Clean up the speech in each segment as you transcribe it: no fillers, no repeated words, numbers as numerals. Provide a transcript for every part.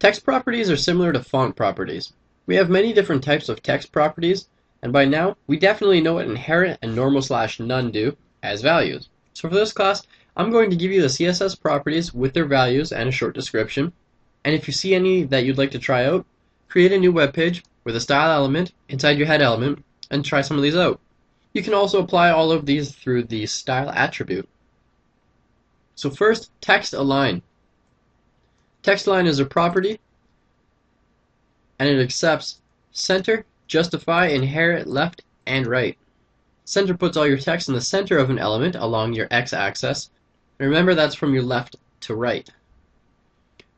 Text properties are similar to font properties. We have many different types of text properties, and by now, we definitely know what inherit and normal/none do as values. So for this class, I'm going to give you the CSS properties with their values and a short description. And if you see any that you'd like to try out, create a new web page with a style element inside your head element and try some of these out. You can also apply all of these through the style attribute. So first, text align. Text align is a property and it accepts center, justify, inherit, left, and right. Center puts all your text in the center of an element along your x-axis. Remember, that's from your left to right.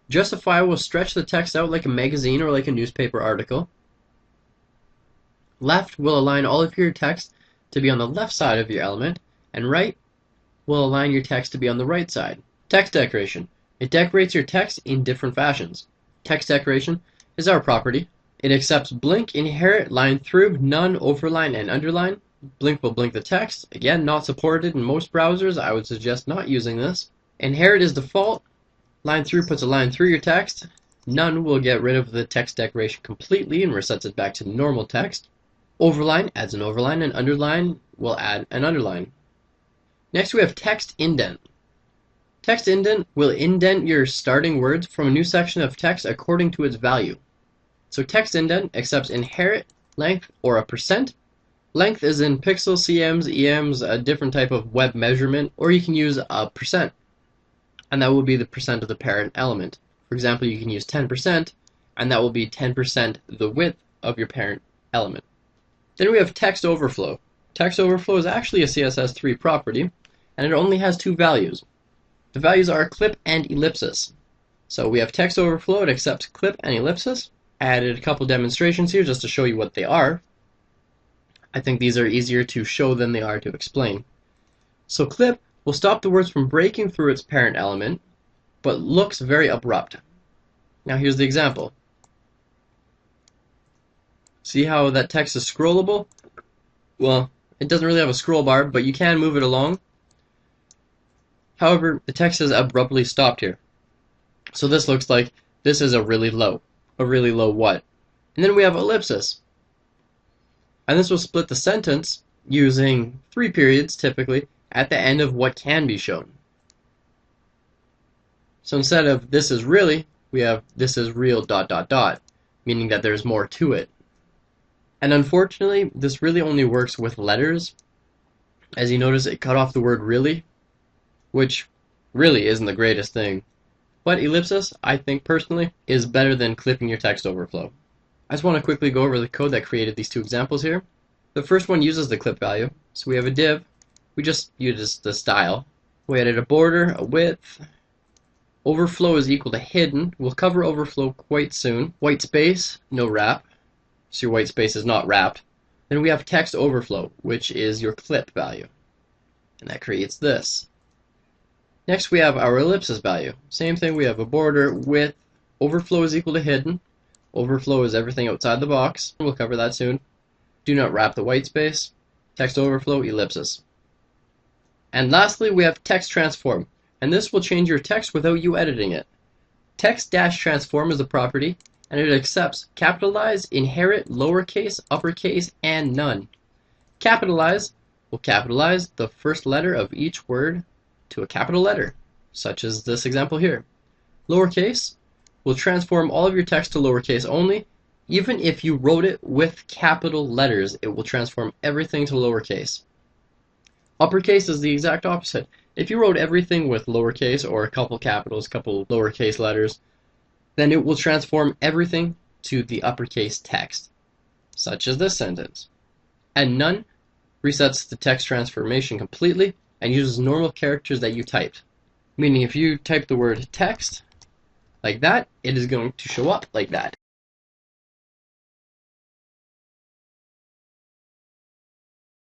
Justify will stretch the text out like a magazine or like a newspaper article. Left will align all of your text to be on the left side of your element, and right will align your text to be on the right side. Text decoration. It decorates your text in different fashions. Text decoration is our property. It accepts blink, inherit, line through, none, overline, and underline. Blink will blink the text. Again, not supported in most browsers. I would suggest not using this. Inherit is default. Line through puts a line through your text. None will get rid of the text decoration completely and resets it back to normal text. Overline adds an overline, and underline will add an underline. Next we have text indent. Text indent will indent your starting words from a new section of text according to its value. So text indent accepts inherit, length, or a percent. Length is in pixels, cms, ems, a different type of web measurement, or you can use a percent, and that will be the percent of the parent element. For example, you can use 10%, and that will be 10% the width of your parent element. Then we have text overflow. Text overflow is actually a CSS3 property, and it only has two values. The values are clip and ellipsis. So we have text overflow, it accepts clip and ellipsis. Added a couple demonstrations here just to show you what they are. I think these are easier to show than they are to explain. So clip will stop the words from breaking through its parent element, but looks very abrupt. Now here's the example. See how that text is scrollable? Well, it doesn't really have a scroll bar, but you can move it along. However, the text is abruptly stopped here. So this looks like this is a really low what? And then we have ellipsis. And this will split the sentence using 3 periods typically at the end of what can be shown. So instead of this is really, we have this is real ... meaning that there's more to it. And unfortunately, this really only works with letters. As you notice, it cut off the word really, which really isn't the greatest thing. But ellipsis, I think personally, is better than clipping your text overflow. I just want to quickly go over the code that created these two examples here. The first one uses the clip value. So we have a div. We just use the style. We added a border, a width. Overflow is equal to hidden. We'll cover overflow quite soon. White space, no wrap. So your white space is not wrapped. Then we have text overflow, which is your clip value. And that creates this. Next we have our ellipsis value. Same thing, we have a border, width. Overflow is equal to hidden. Overflow is everything outside the box. We'll cover that soon. Do not wrap the white space. Text overflow, ellipsis. And lastly, we have text transform. And this will change your text without you editing it. Text-transform is a property, and it accepts capitalize, inherit, lowercase, uppercase, and none. Capitalize will capitalize the first letter of each word to a capital letter, such as this example here. Lowercase will transform all of your text to lowercase only. Even if you wrote it with capital letters, it will transform everything to lowercase. Uppercase is the exact opposite. If you wrote everything with lowercase or a couple capitals, couple lowercase letters, then it will transform everything to the uppercase text, such as this sentence. And none resets the text transformation completely and uses normal characters that you typed. Meaning if you type the word text like that, it is going to show up like that.